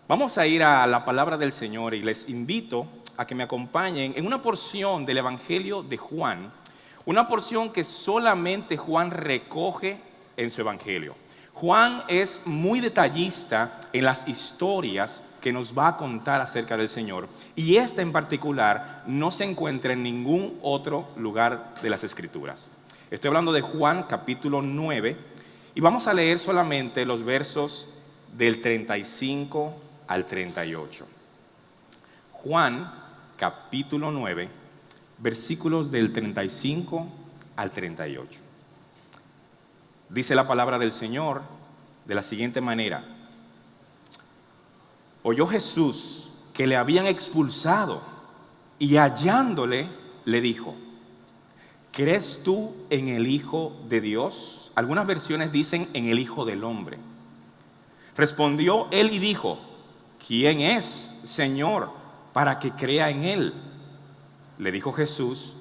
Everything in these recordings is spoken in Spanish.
Vamos a ir a la palabra del Señor y les invito a que me acompañen en una porción del Evangelio de Juan, una porción que solamente Juan recoge en su Evangelio. Juan es muy detallista en las historias que nos va a contar acerca del Señor, y esta en particular no se encuentra en ningún otro lugar de las Escrituras. Estoy hablando de Juan capítulo 9 y vamos a leer solamente los versos del 35 al 38. Juan capítulo 9, versículos del 35 al 38. Dice la palabra del Señor de la siguiente manera: oyó Jesús que le habían expulsado y hallándole le dijo: ¿crees tú en el Hijo de Dios? Algunas versiones dicen en el Hijo del Hombre. Respondió él y dijo: ¿quién es, Señor, para que crea en él? Le dijo Jesús: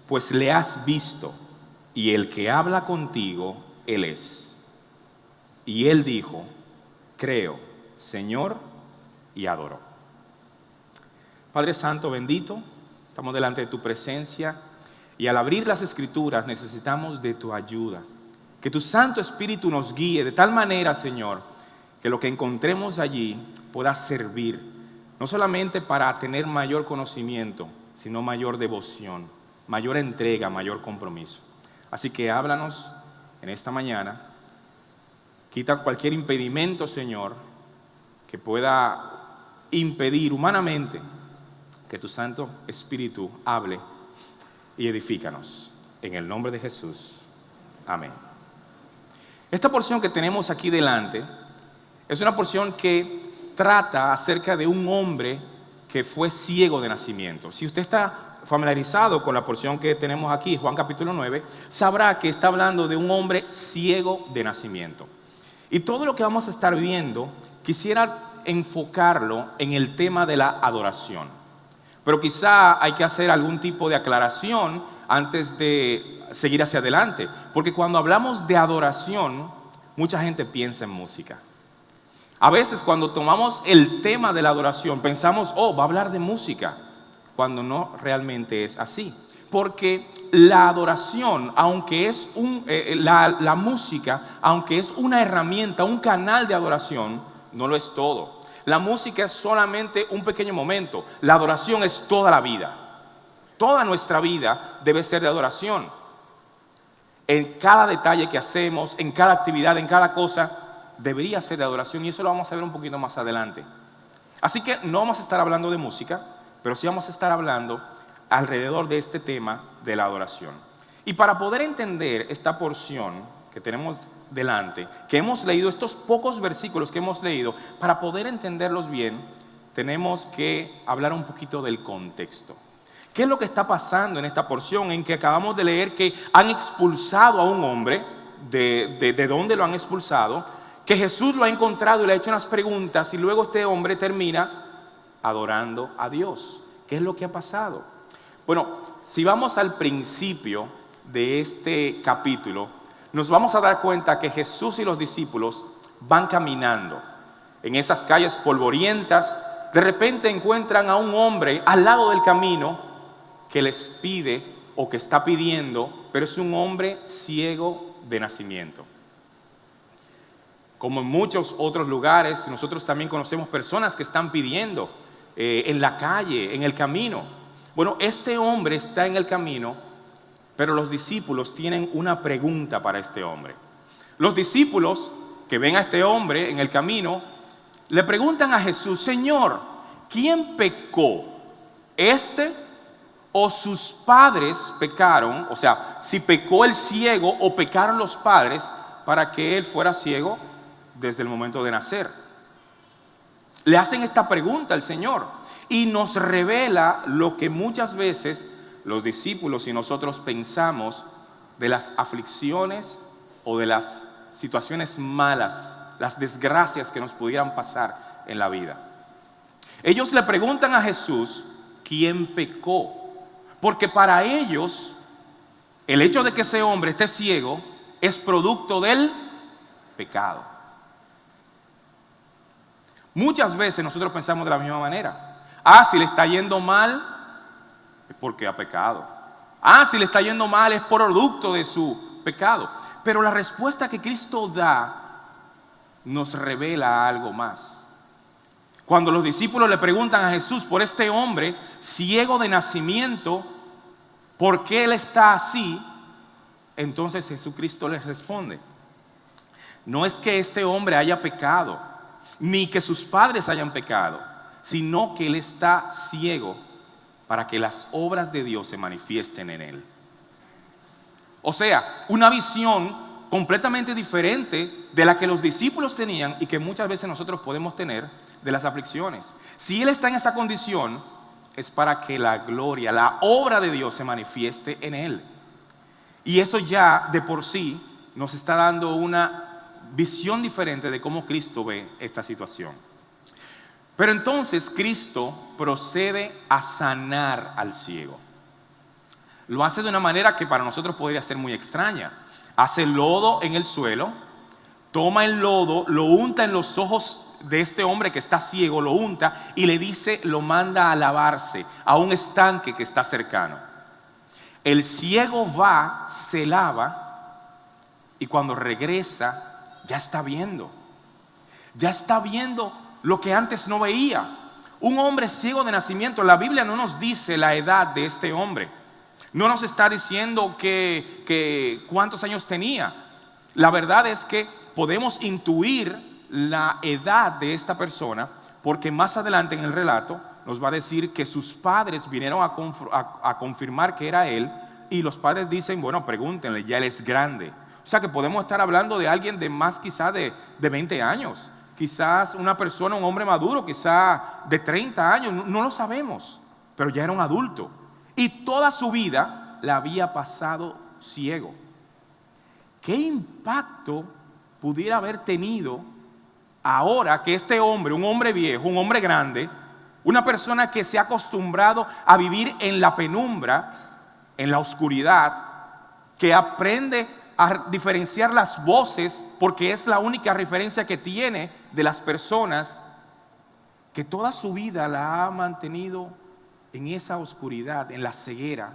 pues le has visto, y el que habla contigo, él es. Y él dijo: creo, Señor, y adoró. Padre Santo, bendito, estamos delante de tu presencia, y al abrir las Escrituras necesitamos de tu ayuda. Que tu Santo Espíritu nos guíe de tal manera, Señor, que lo que encontremos allí pueda servir, no solamente para tener mayor conocimiento, sino mayor devoción, mayor entrega, mayor compromiso. Así que háblanos en esta mañana, quita cualquier impedimento, Señor, que pueda impedir humanamente que tu Santo Espíritu hable y edifícanos. En el nombre de Jesús, amén. Esta porción que tenemos aquí delante es una porción que trata acerca de un hombre que fue ciego de nacimiento. Si usted está familiarizado con la porción que tenemos aquí, Juan capítulo 9, sabrá que está hablando de un hombre ciego de nacimiento. Y todo lo que vamos a estar viendo, quisiera enfocarlo en el tema de la adoración. Pero quizá hay que hacer algún tipo de aclaración antes de seguir hacia adelante. Porque cuando hablamos de adoración, mucha gente piensa en música. A veces cuando tomamos el tema de la adoración pensamos, va a hablar de música, cuando no realmente es así. Porque la adoración, aunque es la música, aunque es una herramienta, un canal de adoración, no lo es todo. La música es solamente un pequeño momento. La adoración es toda la vida. Toda nuestra vida debe ser de adoración. En cada detalle que hacemos, en cada actividad, en cada cosa, debería ser de adoración, y eso lo vamos a ver un poquito más adelante. Así que no vamos a estar hablando de música, pero sí vamos a estar hablando alrededor de este tema de la adoración. Y para poder entender esta porción que tenemos delante, que hemos leído, estos pocos versículos que hemos leído, para poder entenderlos bien, tenemos que hablar un poquito del contexto. ¿Qué es lo que está pasando en esta porción en que acabamos de leer que han expulsado a un hombre? ¿De dónde lo han expulsado? Que Jesús lo ha encontrado y le ha hecho unas preguntas, y luego este hombre termina adorando a Dios. ¿Qué es lo que ha pasado? Bueno, si vamos al principio de este capítulo, nos vamos a dar cuenta que Jesús y los discípulos van caminando en esas calles polvorientas. De repente encuentran a un hombre al lado del camino que les pide o que está pidiendo, pero es un hombre ciego de nacimiento. Como en muchos otros lugares, nosotros también conocemos personas que están pidiendo en la calle, en el camino. Bueno, este hombre está en el camino, pero los discípulos tienen una pregunta para este hombre. Los discípulos que ven a este hombre en el camino le preguntan a Jesús: Señor, ¿quién pecó? ¿Este o sus padres pecaron? O sea, si pecó el ciego o pecaron los padres para que él fuera ciego desde el momento de nacer. Le hacen esta pregunta al Señor y nos revela lo que muchas veces los discípulos y nosotros pensamos de las aflicciones o de las situaciones malas, las desgracias que nos pudieran pasar en la vida. Ellos le preguntan a Jesús: ¿quién pecó? Porque para ellos el hecho de que ese hombre esté ciego es producto del pecado. Muchas veces nosotros pensamos de la misma manera. Ah, si le está yendo mal, es porque ha pecado. Ah, si le está yendo mal es por producto de su pecado. Pero la respuesta que Cristo da nos revela algo más. Cuando los discípulos le preguntan a Jesús por este hombre ciego de nacimiento, ¿por qué él está así? Entonces Jesucristo les responde: no es que este hombre haya pecado, ni que sus padres hayan pecado, sino que él está ciego para que las obras de Dios se manifiesten en él. O sea, una visión completamente diferente de la que los discípulos tenían y que muchas veces nosotros podemos tener de las aflicciones. Si él está en esa condición, es para que la gloria, la obra de Dios se manifieste en él. Y eso ya de por sí nos está dando una visión diferente de cómo Cristo ve esta situación. Pero entonces Cristo procede a sanar al ciego. Lo hace de una manera que para nosotros podría ser muy extraña. Hace lodo en el suelo, toma el lodo, lo unta en los ojos de este hombre que está ciego, lo unta y le dice, lo manda a lavarse a un estanque que está cercano. El ciego va, se lava y cuando regresa ya está viendo. Ya está viendo lo que antes no veía. Un hombre ciego de nacimiento, la Biblia no nos dice la edad de este hombre. No nos está diciendo que cuántos años tenía. La verdad es que podemos intuir la edad de esta persona porque más adelante en el relato nos va a decir que sus padres vinieron a confirmar que era él y los padres dicen, bueno, pregúntenle, ya él es grande. O sea que podemos estar hablando de alguien de más quizás de 20 años. Quizás una persona, un hombre maduro, quizás de 30 años, no lo sabemos, pero ya era un adulto. Y toda su vida la había pasado ciego. ¿Qué impacto pudiera haber tenido ahora que este hombre, un hombre viejo, un hombre grande, una persona que se ha acostumbrado a vivir en la penumbra, en la oscuridad, que aprende a diferenciar las voces porque es la única referencia que tiene de las personas, que toda su vida la ha mantenido en esa oscuridad, en la ceguera,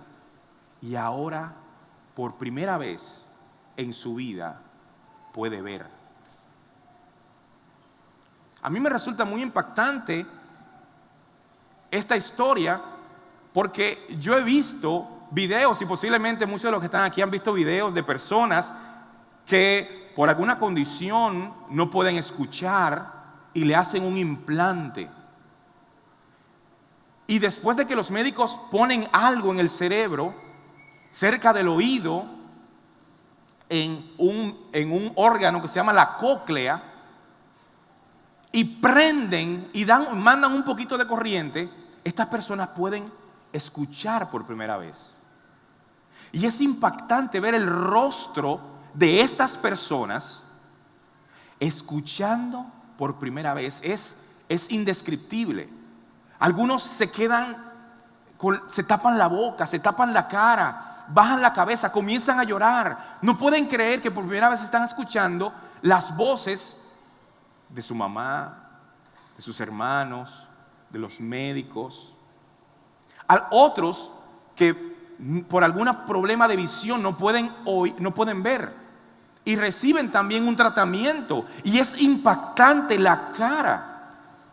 y ahora por primera vez en su vida puede ver? A mí me resulta muy impactante esta historia porque yo he visto videos y posiblemente muchos de los que están aquí han visto videos de personas que por alguna condición no pueden escuchar y le hacen un implante. Y después de que los médicos ponen algo en el cerebro, cerca del oído, en un órgano que se llama la cóclea, y prenden y mandan un poquito de corriente, estas personas pueden escuchar por primera vez. Y es impactante ver el rostro de estas personas escuchando por primera vez. Es indescriptible. Algunos se quedan, se tapan la boca, se tapan la cara, bajan la cabeza, comienzan a llorar. No pueden creer que por primera vez están escuchando las voces de su mamá, de sus hermanos, de los médicos. A otros que por algún problema de visión no pueden ver y reciben también un tratamiento y es impactante la cara.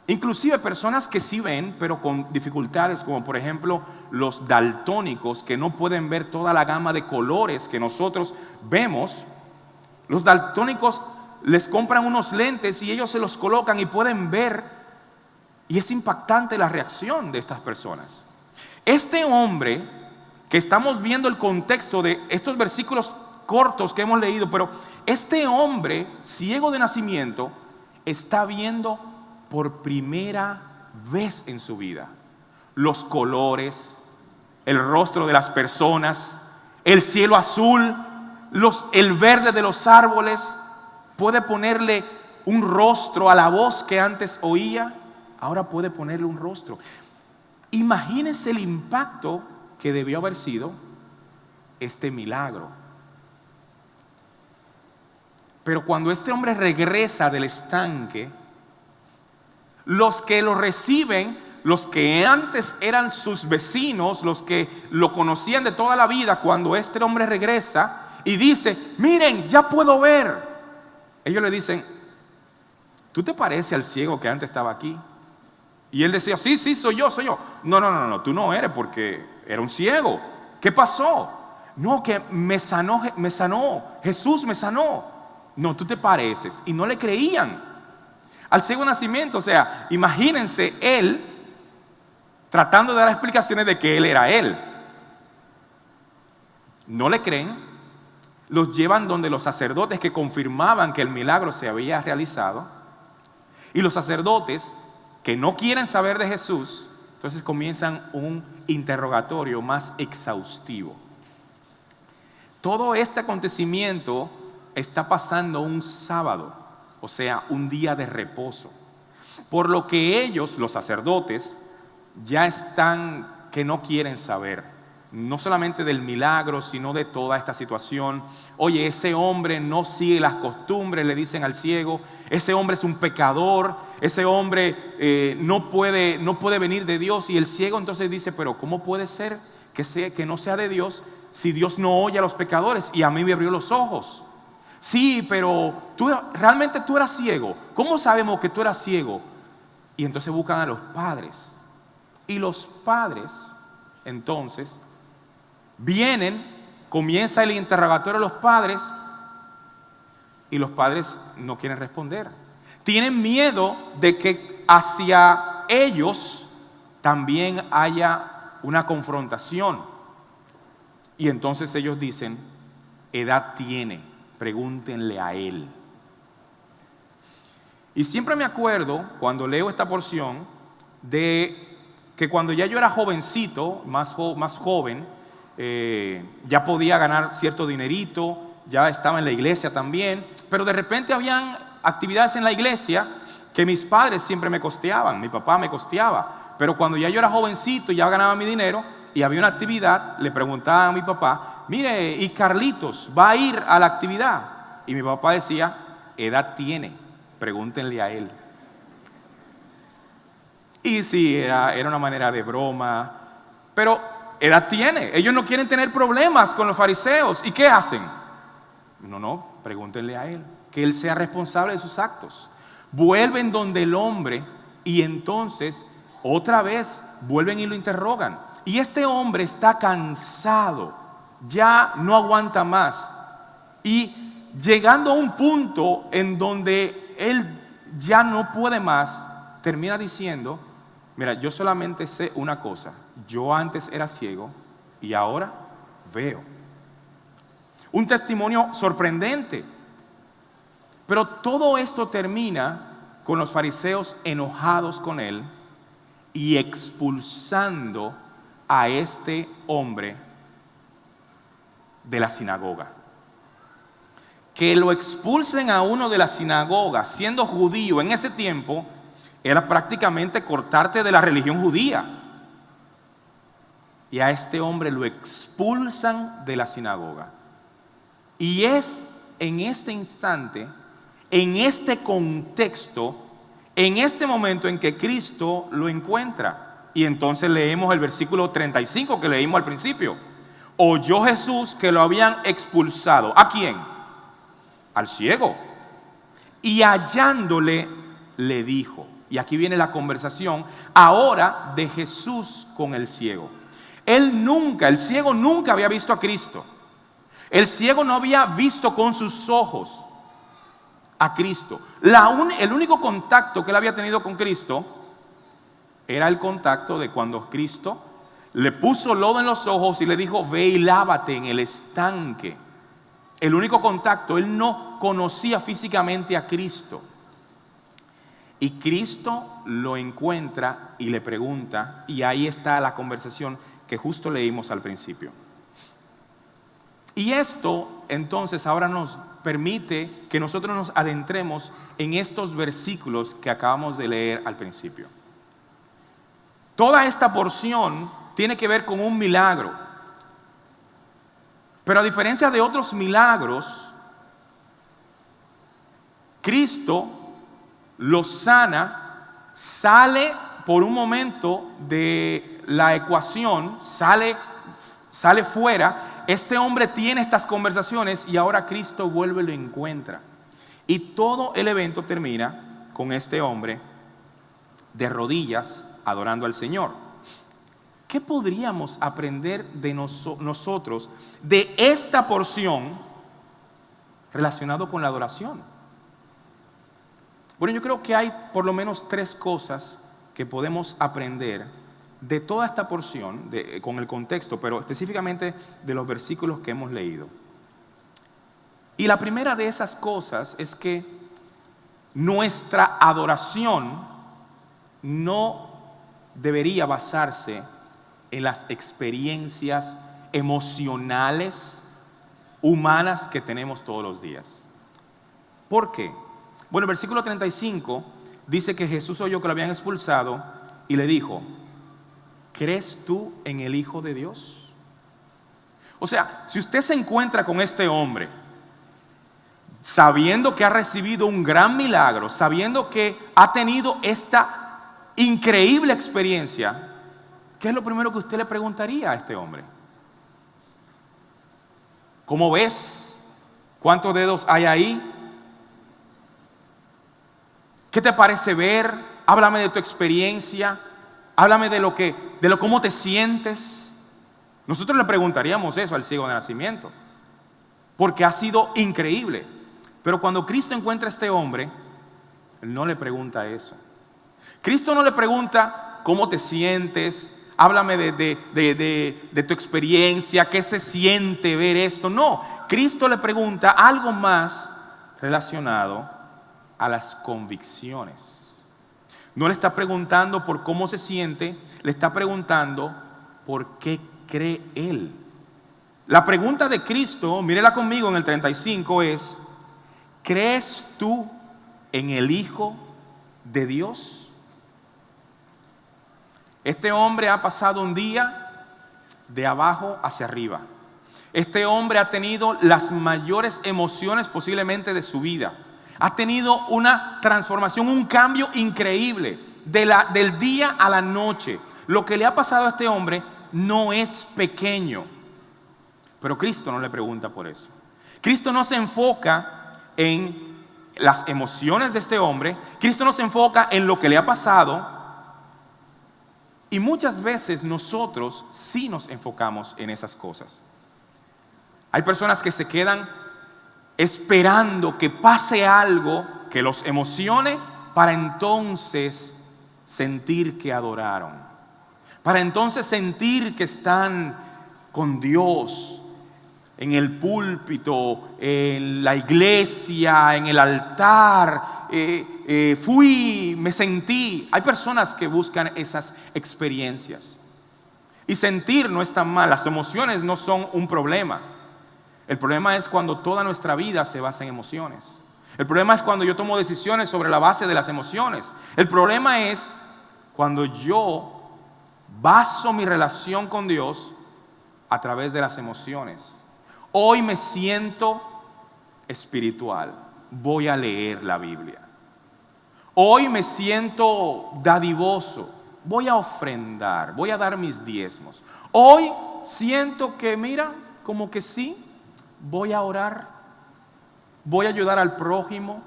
Inclusive personas que sí ven pero con dificultades, como por ejemplo los daltónicos, que no pueden ver toda la gama de colores que nosotros vemos. Los daltónicos les compran unos lentes y ellos se los colocan y pueden ver, y es impactante la reacción de estas personas. Este hombre, que estamos viendo el contexto de estos versículos cortos que hemos leído, pero este hombre ciego de nacimiento está viendo por primera vez en su vida los colores, el rostro de las personas, el cielo azul, el verde de los árboles. Puede ponerle un rostro a la voz que antes oía, ahora puede ponerle un rostro. Imagínense el impacto que debió haber sido este milagro. Pero cuando este hombre regresa del estanque, Los que lo reciben, los que antes eran sus vecinos, los que lo conocían de toda la vida, cuando este hombre regresa y dice, miren, ya puedo ver. Ellos le dicen, ¿tú te pareces al ciego que antes estaba aquí? Y él decía, sí, soy yo. No, tú no eres, porque era un ciego. ¿Qué pasó? No, que me sanó, Jesús me sanó. No, tú te pareces. Y no le creían al ciego nacimiento. O sea, imagínense él tratando de dar explicaciones de que él era él. No le creen. Los llevan donde los sacerdotes que confirmaban que el milagro se había realizado. Y los sacerdotes que no quieren saber de Jesús, entonces comienzan un interrogatorio más exhaustivo. Todo este acontecimiento está pasando un sábado, o sea, un día de reposo. Por lo que ellos, los sacerdotes, ya están que no quieren saber. No solamente del milagro, sino de toda esta situación. Oye, ese hombre no sigue las costumbres, le dicen al ciego. Ese hombre es un pecador. Ese hombre no puede venir de Dios. Y el ciego entonces dice, pero ¿cómo puede ser que no sea de Dios si Dios no oye a los pecadores? Y a mí me abrió los ojos. Sí, pero realmente tú eras ciego. ¿Cómo sabemos que tú eras ciego? Y entonces buscan a los padres. Y los padres, entonces, vienen, comienza el interrogatorio de los padres y los padres no quieren responder. Tienen miedo de que hacia ellos también haya una confrontación. Y entonces ellos dicen, edad tiene, pregúntenle a él. Y siempre me acuerdo, cuando leo esta porción, de que cuando ya yo era jovencito, más joven, ya podía ganar cierto dinerito, ya estaba en la iglesia también, pero de repente habían actividades en la iglesia que mis padres siempre me costeaban, mi papá me costeaba, pero cuando ya yo era jovencito, ya ganaba mi dinero y había una actividad, le preguntaba a mi papá, mire, ¿y Carlitos va a ir a la actividad? Y mi papá decía, edad tiene, pregúntenle a él. Y sí, era una manera de broma, pero edad tiene. Ellos no quieren tener problemas con los fariseos. ¿Y qué hacen? No, pregúntenle a él, que él sea responsable de sus actos. Vuelven donde el hombre y entonces otra vez vuelven y lo interrogan. Y este hombre está cansado, ya no aguanta más. Y llegando a un punto en donde él ya no puede más, termina diciendo, mira, yo solamente sé una cosa. Yo antes era ciego y ahora veo. Un testimonio sorprendente. Pero todo esto termina con los fariseos enojados con él y expulsando a este hombre de la sinagoga. Que lo expulsen a uno de la sinagoga, siendo judío en ese tiempo, era prácticamente cortarte de la religión judía. Y a este hombre lo expulsan de la sinagoga. Y es en este instante, en este contexto, en este momento en que Cristo lo encuentra. Y entonces leemos el versículo 35 que leímos al principio. Oyó Jesús que lo habían expulsado. ¿A quién? Al ciego. Y hallándole, le dijo. Y aquí viene la conversación ahora de Jesús con el ciego. El ciego nunca había visto a Cristo. El ciego no había visto con sus ojos a Cristo. El único contacto que él había tenido con Cristo era el contacto de cuando Cristo le puso lodo en los ojos y le dijo, ve y lávate en el estanque. El único contacto, él no conocía físicamente a Cristo. Y Cristo lo encuentra y le pregunta, y ahí está la conversación que justo leímos al principio. Y esto entonces ahora nos permite que nosotros nos adentremos en estos versículos que acabamos de leer al principio. Toda esta porción tiene que ver con un milagro. Pero a diferencia de otros milagros, Cristo lo sana sale por un momento de la ecuación, sale fuera. Este hombre tiene estas conversaciones y ahora Cristo vuelve y lo encuentra. Y todo el evento termina con este hombre de rodillas adorando al Señor. ¿Qué podríamos aprender de nosotros de esta porción relacionado con la adoración? Bueno, yo creo que hay por lo menos 3 cosas que podemos aprender de toda esta porción, con el contexto, pero específicamente de los versículos que hemos leído. Y la primera de esas cosas es que nuestra adoración no debería basarse en las experiencias emocionales humanas que tenemos todos los días. ¿Por qué? Bueno, el versículo 35 dice que Jesús oyó que lo habían expulsado y le dijo: ¿crees tú en el Hijo de Dios? O sea, si usted se encuentra con este hombre sabiendo que ha recibido un gran milagro, sabiendo que ha tenido esta increíble experiencia, ¿qué es lo primero que usted le preguntaría a este hombre? ¿Cómo ves? ¿Cuántos dedos hay ahí? ¿Qué te parece ver? Háblame de tu experiencia. Háblame de cómo te sientes. Nosotros le preguntaríamos eso al ciego de nacimiento, porque ha sido increíble. Pero cuando Cristo encuentra a este hombre, Él no le pregunta eso. Cristo no le pregunta cómo te sientes, háblame de tu experiencia, qué se siente ver esto. No, Cristo le pregunta algo más relacionado a las convicciones. No le está preguntando por cómo se siente, le está preguntando por qué cree Él. La pregunta de Cristo, mírela conmigo en el 35, es: ¿crees tú en el Hijo de Dios? Este hombre ha pasado un día de abajo hacia arriba. Este hombre ha tenido las mayores emociones posiblemente de su vida. Ha tenido una transformación, un cambio increíble del día a la noche. Lo que le ha pasado a este hombre no es pequeño. Pero Cristo no le pregunta por eso. Cristo no se enfoca en las emociones de este hombre. Cristo no se enfoca en lo que le ha pasado. Y muchas veces nosotros sí nos enfocamos en esas cosas. Hay personas que se quedan esperando que pase algo que los emocione para entonces sentir que adoraron, para entonces sentir que están con Dios en el púlpito, en la iglesia, en el altar. Me sentí. Hay personas que buscan esas experiencias. Y sentir no es tan mal, las emociones no son un problema. El problema es cuando toda nuestra vida se basa en emociones. El problema es cuando yo tomo decisiones sobre la base de las emociones. El problema es cuando yo baso mi relación con Dios a través de las emociones. Hoy me siento espiritual, voy a leer la Biblia. Hoy me siento dadivoso, voy a ofrendar, voy a dar mis diezmos. Hoy siento que, mira, como que sí, voy a orar, voy a ayudar al prójimo,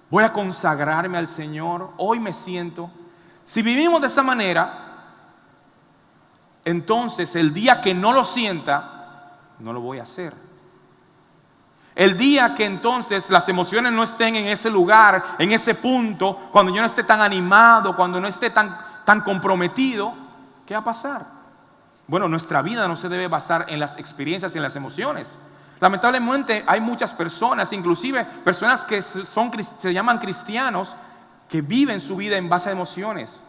voy a consagrarme al Señor. Hoy me siento. Si vivimos de esa manera, entonces el día que no lo sienta, no lo voy a hacer. El día que entonces las emociones no estén en ese lugar, en ese punto, cuando yo no esté tan animado, cuando no esté tan comprometido, ¿qué va a pasar? Bueno, nuestra vida no se debe basar en las experiencias y en las emociones. Lamentablemente hay muchas personas, inclusive personas que se llaman cristianos, que viven su vida en base a emociones.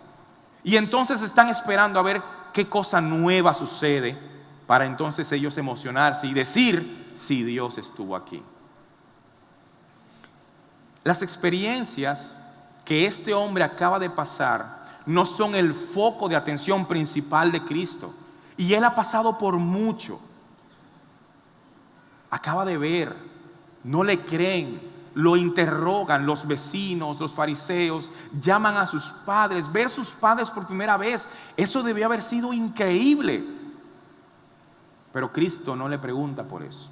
Y entonces están esperando a ver qué cosa nueva sucede para entonces ellos emocionarse y decir: sí, Dios estuvo aquí. Las experiencias que este hombre acaba de pasar no son el foco de atención principal de Cristo. Y él ha pasado por mucho. Acaba de ver, no le creen, lo interrogan los vecinos, los fariseos, llaman a sus padres, ver sus padres por primera vez, eso debió haber sido increíble. Pero Cristo no le pregunta por eso.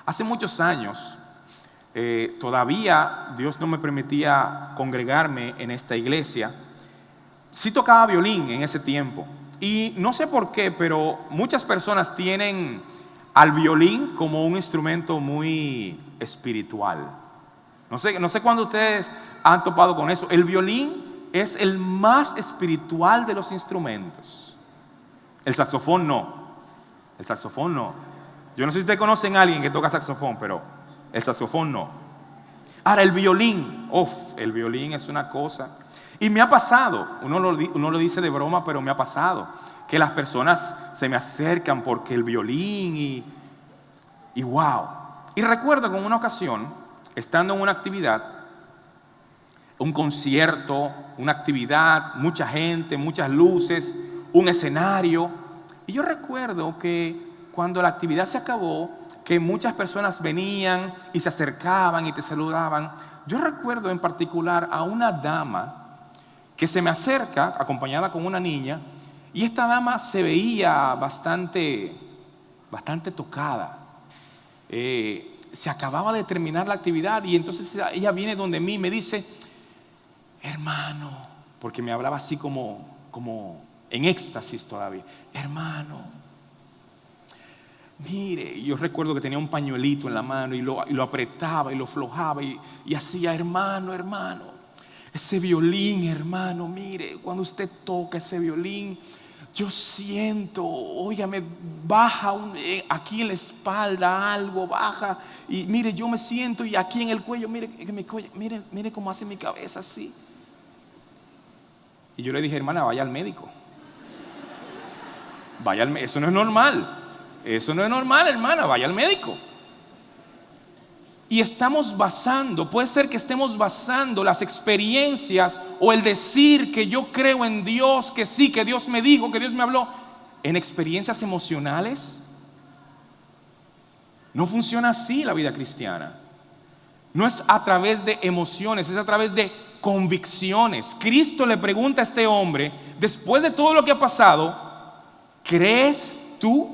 Hace muchos años, todavía Dios no me permitía congregarme en esta iglesia. Sí tocaba violín en ese tiempo. Y no sé por qué, pero muchas personas tienen al violín como un instrumento muy espiritual. No sé cuándo ustedes han topado con eso. El violín es el más espiritual de los instrumentos. El saxofón no. El saxofón no. Yo no sé si ustedes conocen a alguien que toca saxofón, pero el saxofón no. Ahora el violín, el violín es una cosa. Y me ha pasado, uno lo dice de broma, pero me ha pasado que las personas se me acercan porque el violín y wow. Y recuerdo que en una ocasión, estando en una actividad, un concierto, una actividad, mucha gente, muchas luces, un escenario. Y yo recuerdo que cuando la actividad se acabó, que muchas personas venían y se acercaban y te saludaban. Yo recuerdo en particular a una dama que se me acerca, acompañada con una niña, y esta dama se veía bastante tocada. Se acababa de terminar la actividad y entonces ella viene donde mí y me dice: hermano, porque me hablaba así como en éxtasis todavía. Hermano, mire, yo recuerdo que tenía un pañuelito en la mano y lo apretaba y lo aflojaba y hacía: hermano, ese violín, hermano, mire, cuando usted toca ese violín, yo siento, óigame, baja aquí en la espalda algo, baja, y mire, yo me siento, y aquí en el cuello, mire cómo hace mi cabeza así. Y yo le dije: hermana, vaya al médico. Eso no es normal. Eso no es normal, hermana, vaya al médico. Y puede ser que estemos basando las experiencias o el decir que yo creo en Dios, que sí, que Dios me dijo, que Dios me habló, en experiencias emocionales. No funciona así la vida cristiana. No es a través de emociones, es a través de convicciones. Cristo le pregunta a este hombre, después de todo lo que ha pasado: ¿crees tú?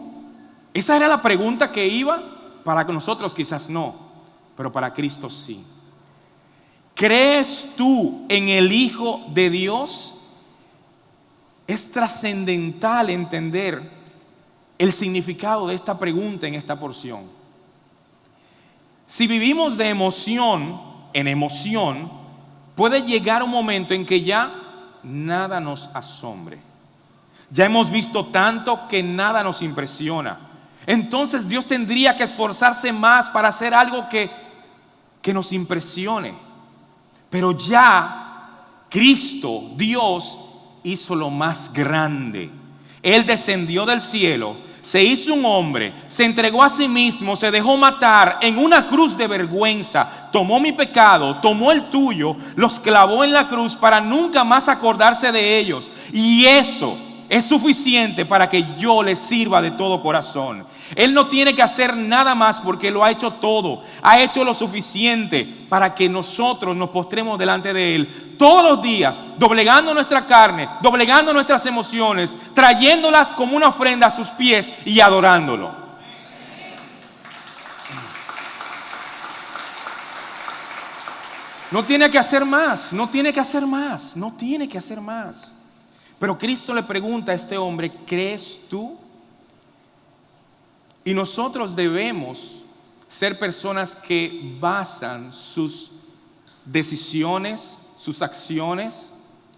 Esa era la pregunta que iba. Para nosotros quizás no, pero para Cristo sí. ¿Crees tú en el Hijo de Dios? Es trascendental entender el significado de esta pregunta en esta porción. Si vivimos de emoción en emoción, puede llegar un momento en que ya nada nos asombre. Ya hemos visto tanto que nada nos impresiona. Entonces Dios tendría que esforzarse más para hacer algo que nos impresione. Pero ya Cristo, Dios, hizo lo más grande. Él descendió del cielo, se hizo un hombre, se entregó a sí mismo, se dejó matar en una cruz de vergüenza, tomó mi pecado, tomó el tuyo, los clavó en la cruz para nunca más acordarse de ellos. Y eso es suficiente para que yo le sirva de todo corazón. Él no tiene que hacer nada más porque lo ha hecho todo. Ha hecho lo suficiente para que nosotros nos postremos delante de Él todos los días, doblegando nuestra carne, doblegando nuestras emociones, trayéndolas como una ofrenda a sus pies y adorándolo. No tiene que hacer más, no tiene que hacer más, no tiene que hacer más. Pero Cristo le pregunta a este hombre: ¿crees tú? Y nosotros debemos ser personas que basan sus decisiones, sus acciones,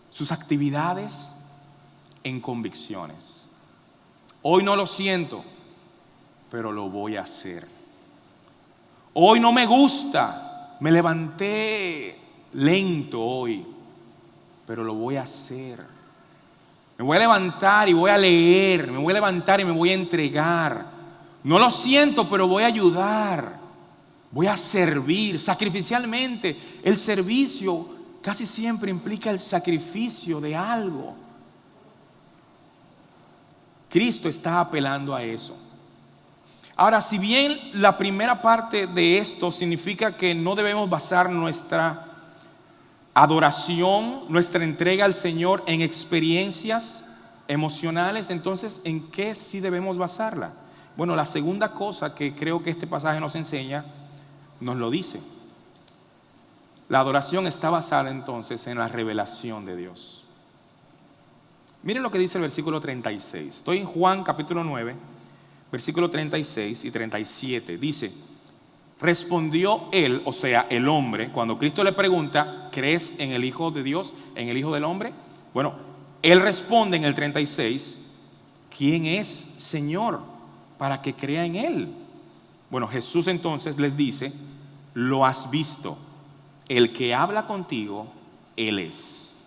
sus actividades en convicciones. Hoy no lo siento, pero lo voy a hacer. Hoy no me gusta, me levanté lento hoy, pero lo voy a hacer. Me voy a levantar y voy a leer, me voy a levantar y me voy a entregar. No lo siento, pero voy a ayudar. Voy a servir sacrificialmente. El servicio casi siempre implica el sacrificio de algo. Cristo está apelando a eso. Ahora, si bien la primera parte de esto significa que no debemos basar nuestra adoración, nuestra entrega al Señor en experiencias emocionales, entonces, ¿en qué sí debemos basarla? Bueno, la segunda cosa que creo que este pasaje nos enseña, nos lo dice. La adoración está basada entonces en la revelación de Dios. Miren lo que dice el versículo 36. Estoy en Juan capítulo 9, versículo 36 y 37. Dice: respondió él, o sea, el hombre, cuando Cristo le pregunta, ¿crees en el Hijo de Dios, en el Hijo del Hombre? Bueno, él responde en el 36, ¿quién es, Señor, para que crea en él? Bueno, Jesús entonces les dice: lo has visto, el que habla contigo, él es.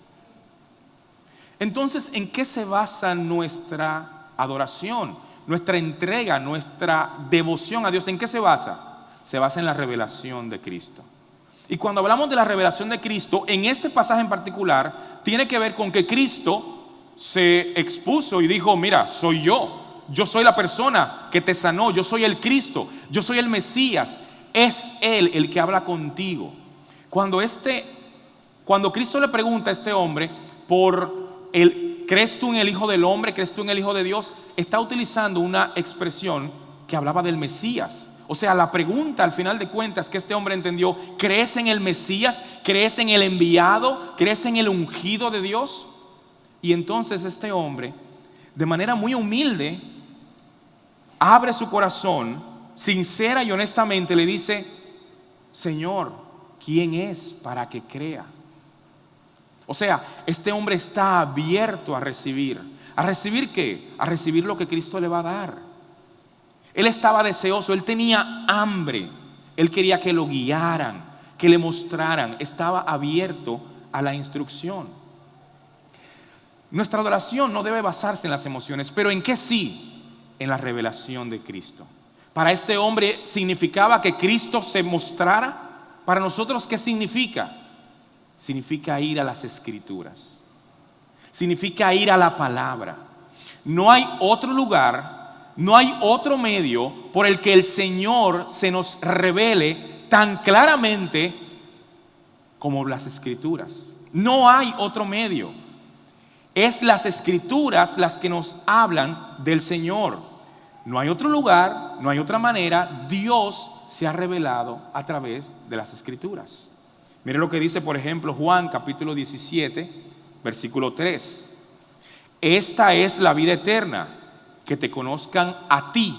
Entonces, ¿en qué se basa nuestra adoración, nuestra entrega, nuestra devoción a Dios? ¿En qué se basa? Se basa en la revelación de Cristo. Y cuando hablamos de la revelación de Cristo, en este pasaje en particular, tiene que ver con que Cristo se expuso y dijo: mira, soy yo soy la persona que te sanó, yo soy el Cristo, yo soy el Mesías, es Él el que habla contigo. Cuando Cristo le pregunta a este hombre ¿crees tú en el Hijo del Hombre? ¿Crees tú en el Hijo de Dios? Está utilizando una expresión que hablaba del Mesías. O sea, la pregunta al final de cuentas que este hombre entendió: ¿crees en el Mesías? ¿Crees en el enviado? ¿Crees en el ungido de Dios? Y entonces este hombre, de manera muy humilde, abre su corazón, sincera y honestamente le dice: Señor, ¿quién es para que crea? O sea, este hombre está abierto a recibir. ¿A recibir qué? A recibir lo que Cristo le va a dar. Él estaba deseoso, él tenía hambre, él quería que lo guiaran, que le mostraran, estaba abierto a la instrucción. Nuestra adoración no debe basarse en las emociones, pero ¿en qué sí? En la revelación de Cristo. Para este hombre significaba que Cristo se mostrara. Para nosotros, ¿qué significa? Significa ir a las Escrituras, significa ir a la palabra. No hay otro lugar, no hay otro medio por el que el Señor se nos revele tan claramente como las Escrituras. No hay otro medio. Es las Escrituras las que nos hablan del Señor. No hay otro lugar, no hay otra manera. Dios se ha revelado a través de las Escrituras. Mire lo que dice, por ejemplo, Juan capítulo 17, versículo 3. Esta es la vida eterna, que te conozcan a ti,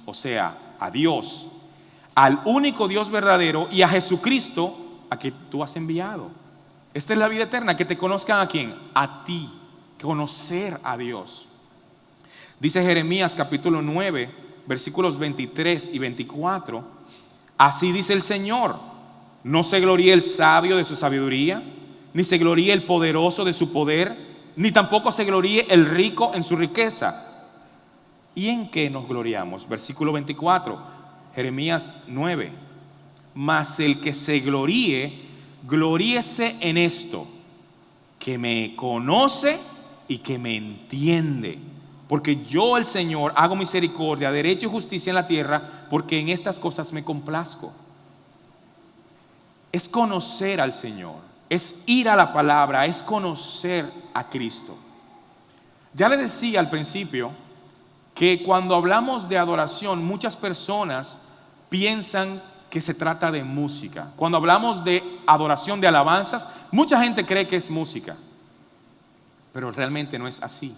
o sea, a Dios, al único Dios verdadero, y a Jesucristo, a quien tú has enviado. Esta es la vida eterna, que te conozcan ¿a quién? A ti, conocer a Dios. Dice Jeremías capítulo 9, versículos 23 y 24. Así dice el Señor: no se gloríe el sabio de su sabiduría, ni se gloríe el poderoso de su poder, ni tampoco se gloríe el rico en su riqueza. ¿Y en qué nos gloriamos? Versículo 24, Jeremías 9. Mas el que se gloríe, gloríese en esto: que me conoce y que me entiende. Porque yo, el Señor, hago misericordia, derecho y justicia en la tierra, porque en estas cosas me complazco. Es conocer al Señor, es ir a la palabra, es conocer a Cristo. Ya le decía al principio que cuando hablamos de adoración, muchas personas piensan que se trata de música. Cuando hablamos de adoración, de alabanzas, mucha gente cree que es música, pero realmente no es así.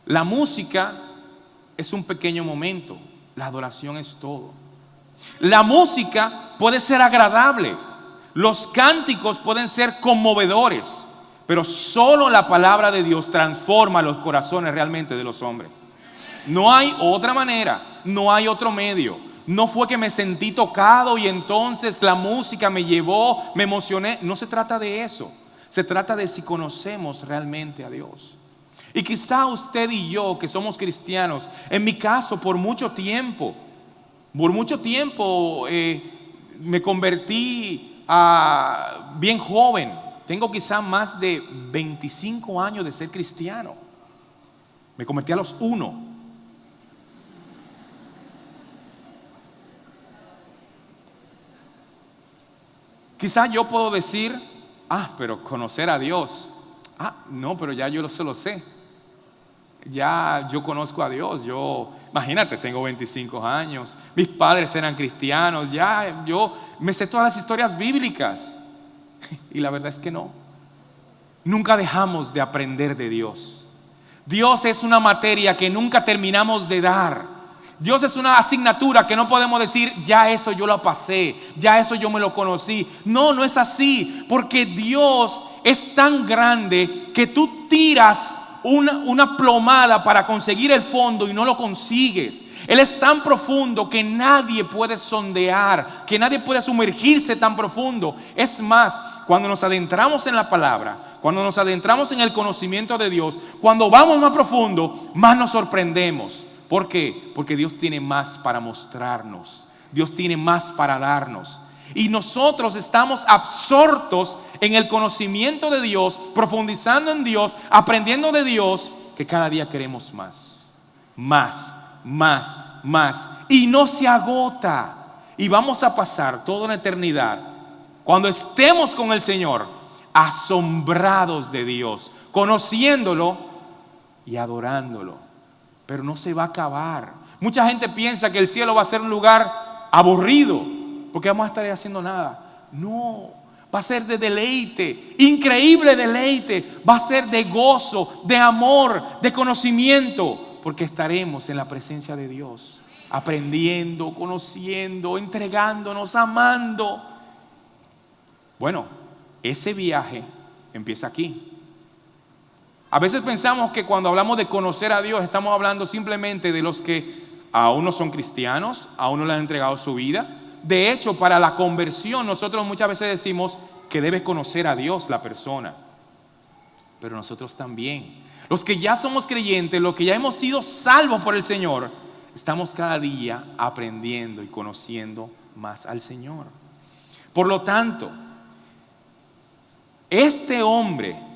La música es un pequeño momento, la adoración es todo. La música puede ser agradable, los cánticos pueden ser conmovedores, pero solo la palabra de Dios transforma los corazones realmente de los hombres. No hay otra manera, no hay otro medio. No fue que me sentí tocado y entonces la música me llevó, me emocioné. No se trata de eso, se trata de si conocemos realmente a Dios. Y quizá usted y yo, que somos cristianos, en mi caso por mucho tiempo me convertí bien joven. Tengo quizá más de 25 años de ser cristiano. Me convertí a los 1. Quizás yo puedo decir, pero conocer a Dios, no, pero ya yo se lo sé. Ya yo conozco a Dios, imagínate, tengo 25 años, mis padres eran cristianos, ya yo me sé todas las historias bíblicas. Y la verdad es que no. Nunca dejamos de aprender de Dios. Dios es una materia que nunca terminamos de dar. Dios es una asignatura que no podemos decir, ya eso yo lo pasé, ya eso yo me lo conocí. No, no es así, porque Dios es tan grande que tú tiras una plomada para conseguir el fondo y no lo consigues. Él es tan profundo que nadie puede sondear, que nadie puede sumergirse tan profundo. Es más, cuando nos adentramos en la palabra, cuando nos adentramos en el conocimiento de Dios, cuando vamos más profundo, más nos sorprendemos. ¿Por qué? Porque Dios tiene más para mostrarnos, Dios tiene más para darnos. Y nosotros estamos absortos en el conocimiento de Dios, profundizando en Dios, aprendiendo de Dios, que cada día queremos más, más, más, más. Y no se agota. Y vamos a pasar toda una eternidad, cuando estemos con el Señor, asombrados de Dios, conociéndolo y adorándolo. Pero no se va a acabar. Mucha gente piensa que el cielo va a ser un lugar aburrido, porque vamos a estar ahí haciendo nada. No, va a ser de deleite, increíble deleite. Va a ser de gozo, de amor, de conocimiento, porque estaremos en la presencia de Dios, aprendiendo, conociendo, entregándonos, amando. Bueno, ese viaje empieza aquí. A veces pensamos que cuando hablamos de conocer a Dios estamos hablando simplemente de los que aún no son cristianos, aún no le han entregado su vida. De hecho, para la conversión nosotros muchas veces decimos que debe conocer a Dios la persona. Pero nosotros también, los que ya somos creyentes, los que ya hemos sido salvos por el Señor, estamos cada día aprendiendo y conociendo más al Señor. Por lo tanto, este hombre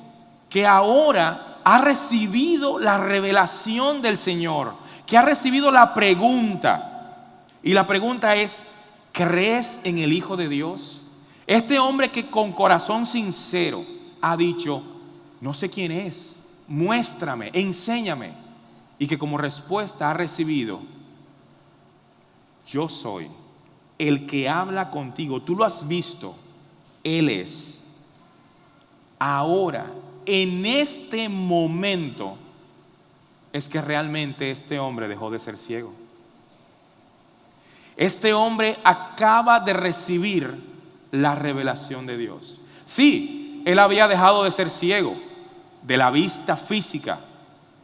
que ahora ha recibido la revelación del Señor, que ha recibido la pregunta, y la pregunta es, ¿crees en el Hijo de Dios? Este hombre que con corazón sincero ha dicho, no sé quién es, muéstrame, enséñame, y que como respuesta ha recibido, yo soy el que habla contigo, tú lo has visto, Él es. Ahora, en este momento, es que realmente este hombre dejó de ser ciego. Este hombre acaba de recibir la revelación de Dios. Sí, él había dejado de ser ciego de la vista física,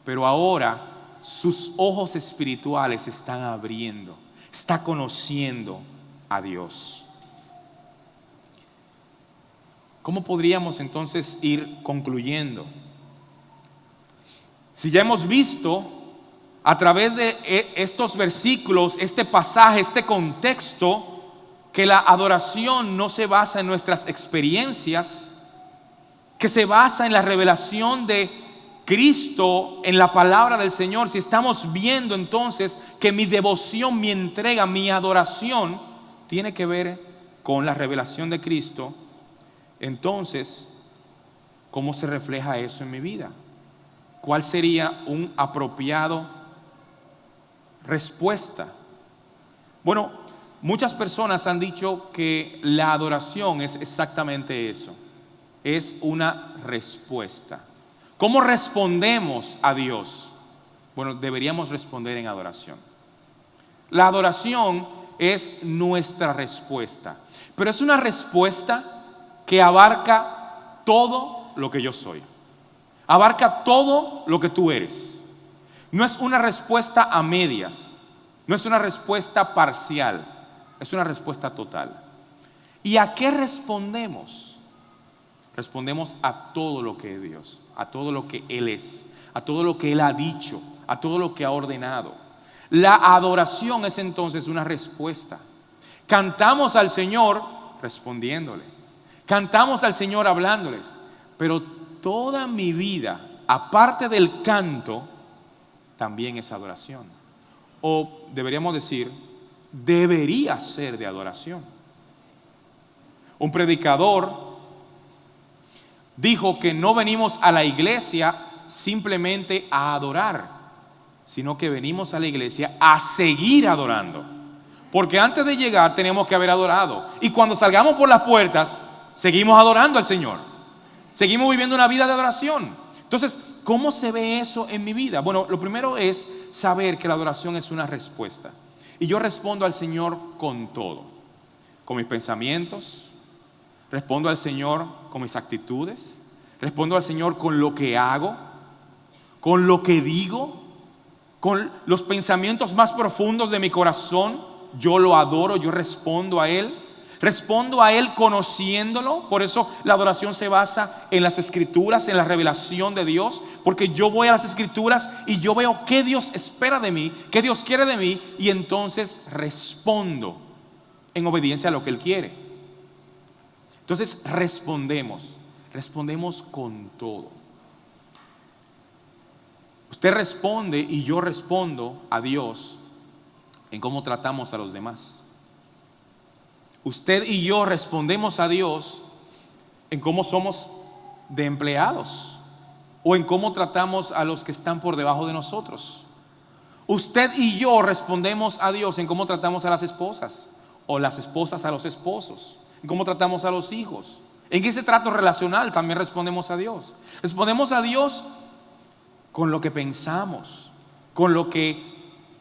pero ahora sus ojos espirituales se están abriendo, está conociendo a Dios. ¿Cómo podríamos entonces ir concluyendo? Si ya hemos visto a través de estos versículos, este pasaje, este contexto, que la adoración no se basa en nuestras experiencias, que se basa en la revelación de Cristo, en la palabra del Señor. Si estamos viendo entonces que mi devoción, mi entrega, mi adoración tiene que ver con la revelación de Cristo, entonces, ¿cómo se refleja eso en mi vida? ¿Cuál sería un apropiado respuesta? Bueno, muchas personas han dicho que la adoración es exactamente eso, es una respuesta. ¿Cómo respondemos a Dios? Bueno, deberíamos responder en adoración. La adoración es nuestra respuesta, pero es una respuesta que abarca todo lo que yo soy, abarca todo lo que tú eres. No es una respuesta a medias, no es una respuesta parcial, es una respuesta total. ¿Y a qué respondemos? Respondemos a todo lo que es Dios, a todo lo que Él es, a todo lo que Él ha dicho, a todo lo que ha ordenado. La adoración es entonces una respuesta. Cantamos al Señor respondiéndole. Cantamos al Señor hablándoles, pero toda mi vida, aparte del canto, también es adoración. O deberíamos decir, debería ser de adoración. Un predicador dijo que no venimos a la iglesia simplemente a adorar, sino que venimos a la iglesia a seguir adorando. Porque antes de llegar tenemos que haber adorado. Y cuando salgamos por las puertas, seguimos adorando al Señor. Seguimos viviendo una vida de adoración. Entonces, ¿cómo se ve eso en mi vida? Bueno, lo primero es saber que la adoración es una respuesta. Y yo respondo al Señor con todo. Con mis pensamientos, respondo al Señor con mis actitudes, respondo al Señor con lo que hago, con lo que digo, con los pensamientos más profundos de mi corazón. Yo lo adoro, yo respondo a Él. Respondo a Él conociéndolo. Por eso la adoración se basa en las Escrituras, en la revelación de Dios. Porque yo voy a las Escrituras y yo veo qué Dios espera de mí, qué Dios quiere de mí, y entonces respondo en obediencia a lo que Él quiere. Entonces respondemos con todo. Usted responde y yo respondo a Dios en cómo tratamos a los demás. Usted y yo respondemos a Dios en cómo somos de empleados o en cómo tratamos a los que están por debajo de nosotros. Usted y yo respondemos a Dios en cómo tratamos a las esposas o las esposas a los esposos, en cómo tratamos a los hijos. En ese trato relacional también respondemos a Dios. Respondemos a Dios con lo que pensamos, con lo que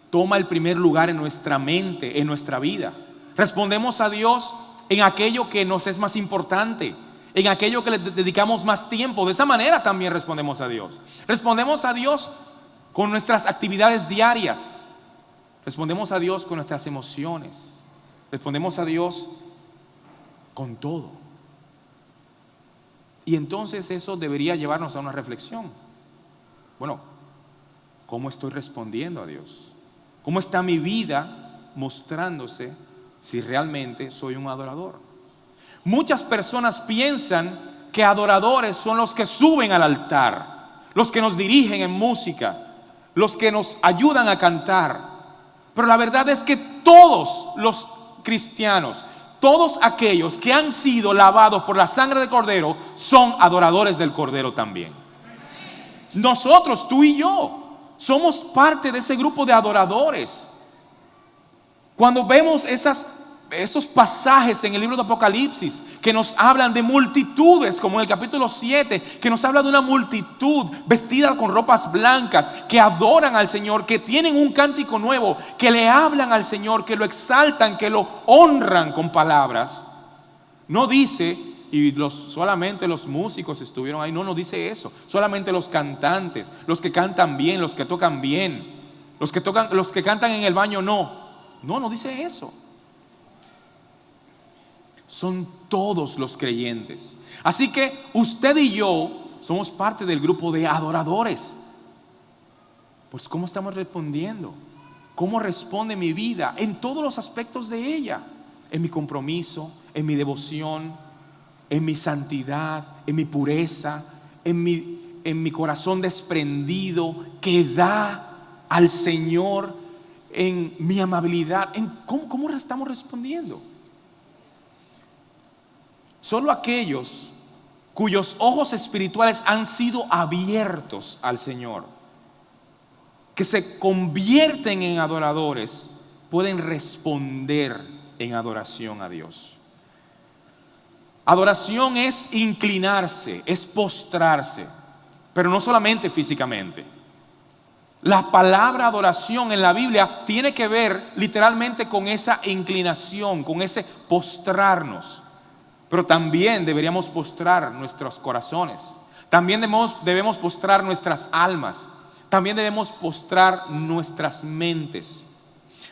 toma el primer lugar en nuestra mente, en nuestra vida. Respondemos a Dios en aquello que nos es más importante, en aquello que le dedicamos más tiempo. De esa manera también respondemos a Dios. Respondemos a Dios con nuestras actividades diarias. Respondemos a Dios con nuestras emociones. Respondemos a Dios con todo. Y entonces eso debería llevarnos a una reflexión. Bueno, ¿cómo estoy respondiendo a Dios? ¿Cómo está mi vida mostrándose si realmente soy un adorador? Muchas personas piensan que adoradores son los que suben al altar, los que nos dirigen en música, los que nos ayudan a cantar. Pero la verdad es que todos los cristianos, todos aquellos que han sido lavados por la sangre del Cordero, son adoradores del Cordero también. Nosotros, tú y yo, somos parte de ese grupo de adoradores. Cuando vemos esos pasajes en el libro de Apocalipsis que nos hablan de multitudes, como en el capítulo 7, que nos habla de una multitud vestida con ropas blancas, que adoran al Señor, que tienen un cántico nuevo, que le hablan al Señor, que lo exaltan, que lo honran con palabras. No dice, y solamente los músicos estuvieron ahí, no dice eso. Solamente los cantantes, los que cantan bien, los que tocan bien, los que cantan en el baño, no dice eso. Son todos los creyentes. Así que usted y yo somos parte del grupo de adoradores. Pues ¿cómo estamos respondiendo? ¿Cómo responde mi vida en todos los aspectos de ella? En mi compromiso, en mi devoción, en mi santidad, en mi pureza, en mi corazón desprendido que da al Señor, en mi amabilidad, en cómo estamos respondiendo. Solo aquellos cuyos ojos espirituales han sido abiertos al Señor, que se convierten en adoradores, pueden responder en adoración a Dios. Adoración es inclinarse, es postrarse, pero no solamente físicamente. La palabra adoración en la Biblia tiene que ver literalmente con esa inclinación, con ese postrarnos. Pero también deberíamos postrar nuestros corazones. También debemos postrar nuestras almas. También debemos postrar nuestras mentes.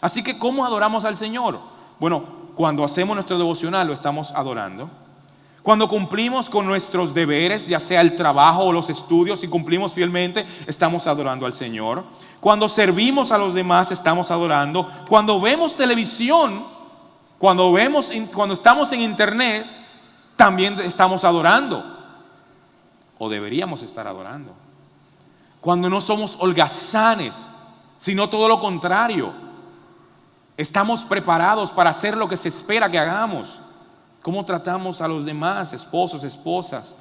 Así que, ¿cómo adoramos al Señor? Bueno, cuando hacemos nuestro devocional lo estamos adorando. Cuando cumplimos con nuestros deberes, ya sea el trabajo o los estudios, si cumplimos fielmente, estamos adorando al Señor. Cuando servimos a los demás, estamos adorando. Cuando vemos televisión, cuando estamos en internet, también estamos adorando. O deberíamos estar adorando. Cuando no somos holgazanes, sino todo lo contrario. Estamos preparados para hacer lo que se espera que hagamos. cómo tratamos a los demás, esposos, esposas,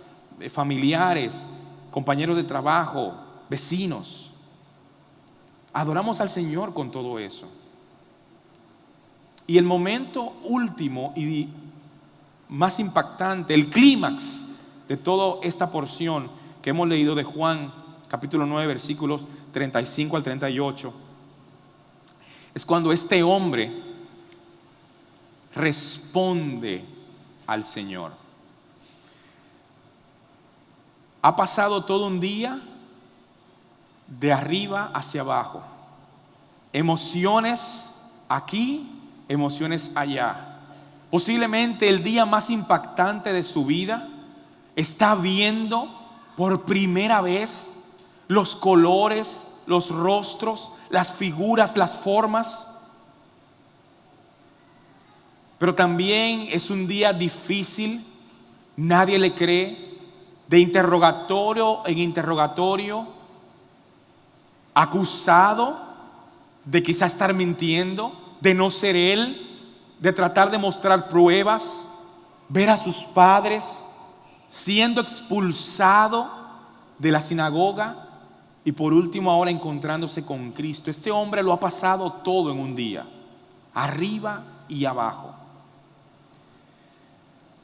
familiares, compañeros de trabajo, vecinos. Adoramos al Señor con todo eso. Y el momento último y más impactante, el clímax de toda esta porción que hemos leído de Juan, capítulo 9, versículos 35 al 38, es cuando este hombre responde al Señor. Ha pasado todo un día de arriba hacia abajo, emociones aquí, emociones allá. Posiblemente el día más impactante de su vida. Está viendo por primera vez los colores, los rostros, las figuras, las formas. Pero también es un día difícil, nadie le cree, de interrogatorio en interrogatorio, acusado de quizá estar mintiendo, de no ser él, de tratar de mostrar pruebas, ver a sus padres siendo expulsado de la sinagoga y por último ahora encontrándose con Cristo. Este hombre lo ha pasado todo en un día, arriba y abajo.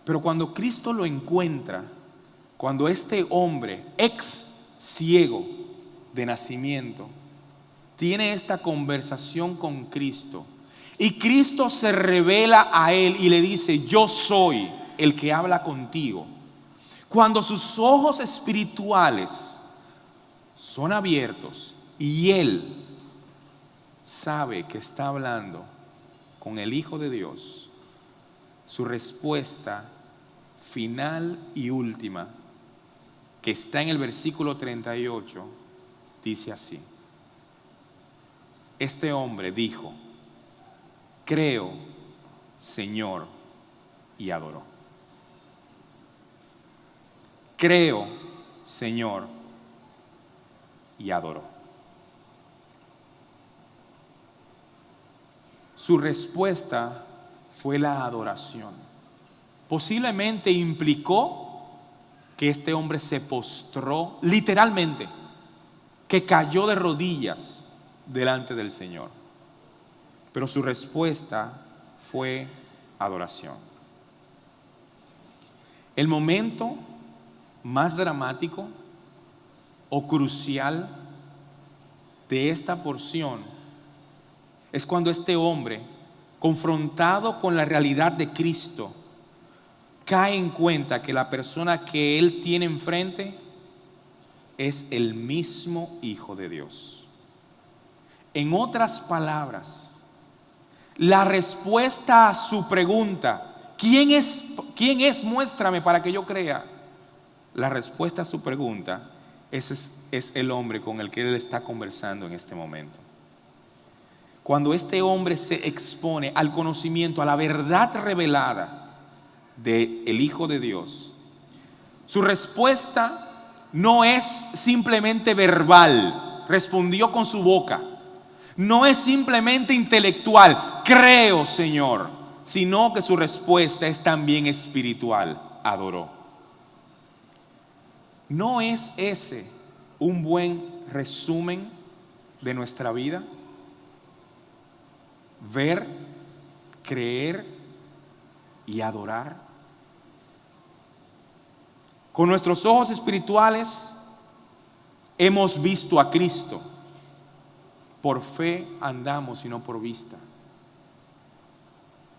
Pero cuando Cristo lo encuentra, cuando este hombre, ex ciego de nacimiento, tiene esta conversación con Cristo y Cristo se revela a él y le dice: yo soy el que habla contigo. Cuando sus ojos espirituales son abiertos y él sabe que está hablando con el Hijo de Dios, su respuesta final y última, que está en el versículo 38, dice así: este hombre dijo: creo, Señor, y adoró. Creo, Señor, y adoró. Su respuesta fue la adoración. Posiblemente implicó que este hombre se postró literalmente, que cayó de rodillas delante del Señor. Pero su respuesta fue adoración. El momento más dramático o crucial de esta porción es cuando este hombre, confrontado con la realidad de Cristo, cae en cuenta que la persona que él tiene enfrente es el mismo Hijo de Dios. En otras palabras, la respuesta a su pregunta, ¿quién es? Muéstrame para que yo crea. La respuesta a su pregunta es el hombre con el que él está conversando en este momento. Cuando este hombre se expone al conocimiento, a la verdad revelada del Hijo de Dios, su respuesta no es simplemente verbal, respondió con su boca. No es simplemente intelectual, creo, Señor, sino que su respuesta es también espiritual, adoró. ¿No es ese un buen resumen de nuestra vida? Ver, creer y adorar. Con nuestros ojos espirituales hemos visto a Cristo. Por fe andamos y no por vista.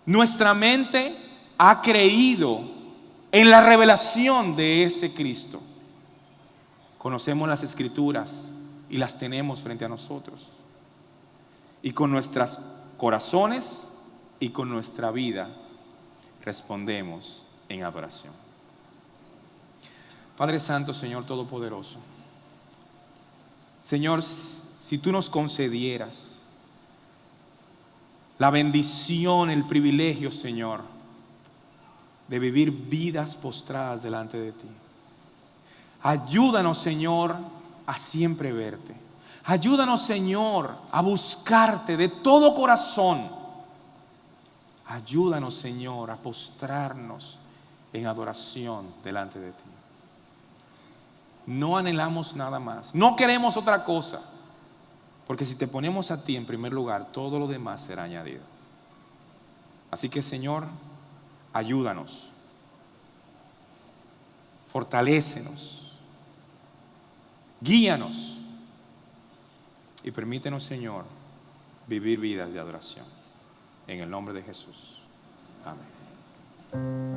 Nuestra mente ha creído en la revelación de ese Cristo. Conocemos las Escrituras y las tenemos frente a nosotros. Y con nuestros corazones y con nuestra vida respondemos en adoración. Padre Santo, Señor Todopoderoso, Señor, si tú nos concedieras la bendición, el privilegio, Señor, de vivir vidas postradas delante de ti. Ayúdanos, Señor, a siempre verte. Ayúdanos, Señor, a buscarte de todo corazón. Ayúdanos, Señor, a postrarnos en adoración delante de ti. No anhelamos nada más, no queremos otra cosa, porque si te ponemos a ti en primer lugar, todo lo demás será añadido. Así que, Señor, ayúdanos, fortalécenos, guíanos y permítenos, Señor, vivir vidas de adoración. En el nombre de Jesús. Amén.